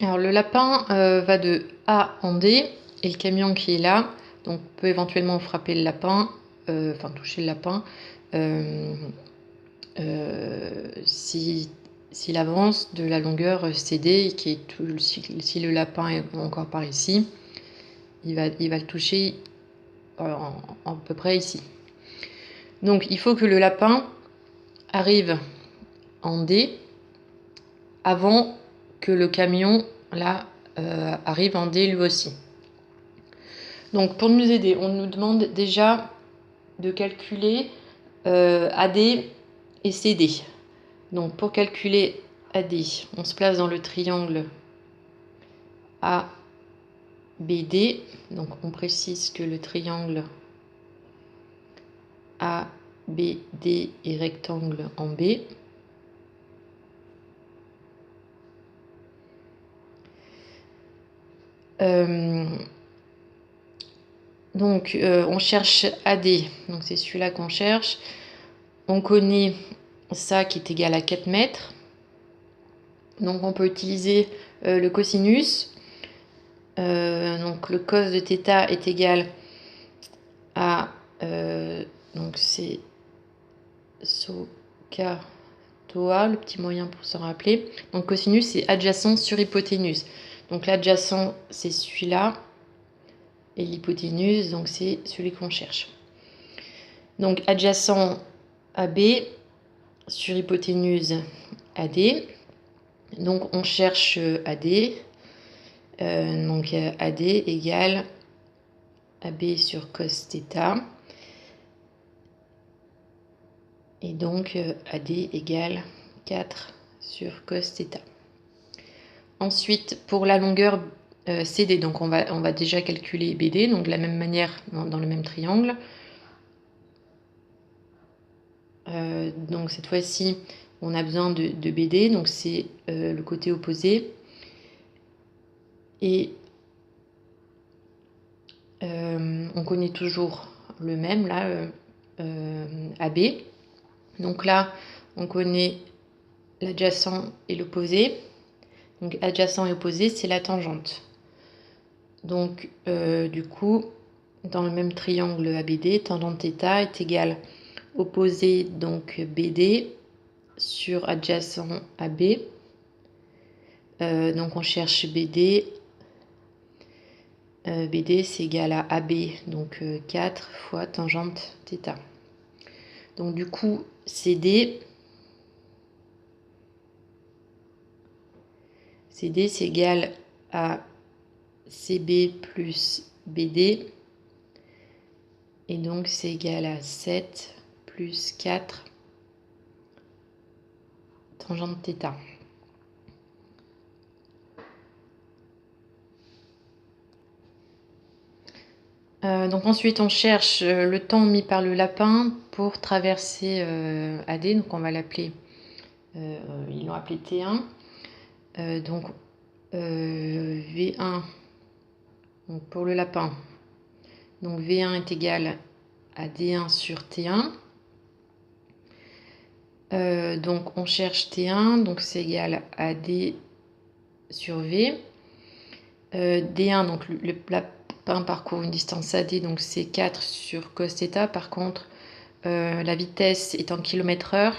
Alors le lapin va de A en D et le camion qui est là, donc peut éventuellement frapper le lapin, enfin toucher le lapin, s'il avance de la longueur CD, qui est si le lapin est encore par ici, il va le toucher à peu près ici. Donc il faut que le lapin arrive en D avant que le camion là arrive en D lui aussi. Donc pour nous aider, on nous demande déjà de calculer AD et CD. Donc pour calculer AD, on se place dans le triangle ABD. Donc on précise que le triangle ABD est rectangle en B. Donc on cherche AD, donc c'est celui-là qu'on cherche. On connaît ça qui est égal à 4 mètres. Donc on peut utiliser le cosinus. Donc le cos de θ est égal à donc c'est SOCA TOA, le petit moyen pour se rappeler. Donc cosinus c'est adjacent sur hypoténuse. Donc l'adjacent c'est celui-là et l'hypoténuse donc c'est celui qu'on cherche. Donc adjacent AB sur hypoténuse AD. Donc on cherche AD. Donc AD égale AB sur cos θ. Et donc AD égale 4 sur cos θ. Ensuite, pour la longueur CD, donc on va déjà calculer BD, donc de la même manière dans le même triangle. Donc cette fois-ci, on a besoin de BD, donc c'est le côté opposé. Et on connaît toujours le même, là, AB. Donc là, on connaît l'adjacent et l'opposé. Donc adjacent et opposé, c'est la tangente. Donc du coup, dans le même triangle ABD, tangente θ est égale opposé, donc BD, sur adjacent AB. Donc on cherche BD. BD c'est égal à AB, donc 4 fois tangente θ. Donc du coup, CD c'est égal à CB plus BD. Et donc c'est égal à 7 plus 4 tangente θ. Donc ensuite on cherche le temps mis par le lapin pour traverser AD, donc on va l'appeler, ils l'ont appelé T1. Donc V1, donc pour le lapin, donc V1 est égal à D1 sur T1. Donc on cherche T1, donc c'est égal à D sur V. D1, donc le lapin parcourt une distance AD, donc c'est 4 sur cos θ. Par contre, la vitesse est en km/h,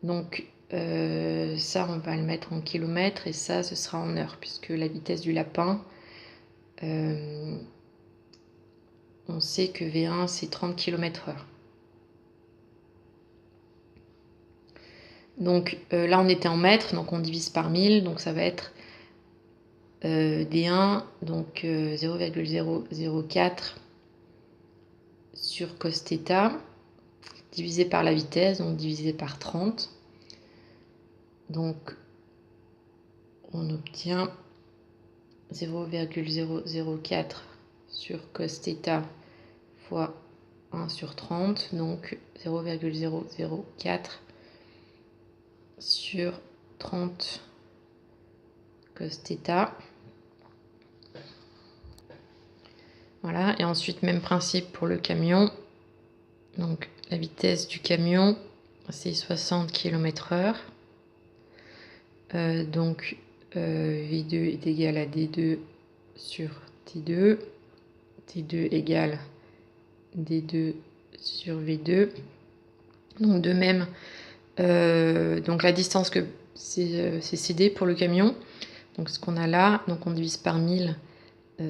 donc ça on va le mettre en kilomètres et ça ce sera en heures, puisque la vitesse du lapin, on sait que V1 c'est 30 km/h. Donc là on était en mètres, donc on divise par 1000, donc ça va être D1, donc 0,004 sur cos θ, divisé par la vitesse, donc divisé par 30. Donc on obtient 0,004 sur cos θ fois 1 sur 30, donc 0,004 sur 30 cos θ. Voilà, et ensuite même principe pour le camion. Donc la vitesse du camion c'est 60 km/h. Donc V2 est égal à D2 sur T2. T2 égale D2 sur V2. Donc de même, donc la distance que c'est CD pour le camion. Donc ce qu'on a là, donc on divise par 1000,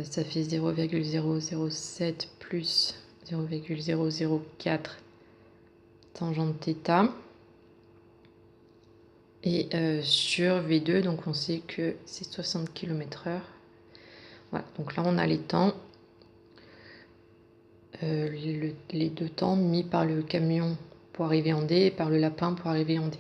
ça fait 0,007 plus 0,004 tangente θ. Et sur V2, donc on sait que c'est 60 km/h. Voilà, donc là on a les temps, les deux temps mis par le camion pour arriver en D et par le lapin pour arriver en D.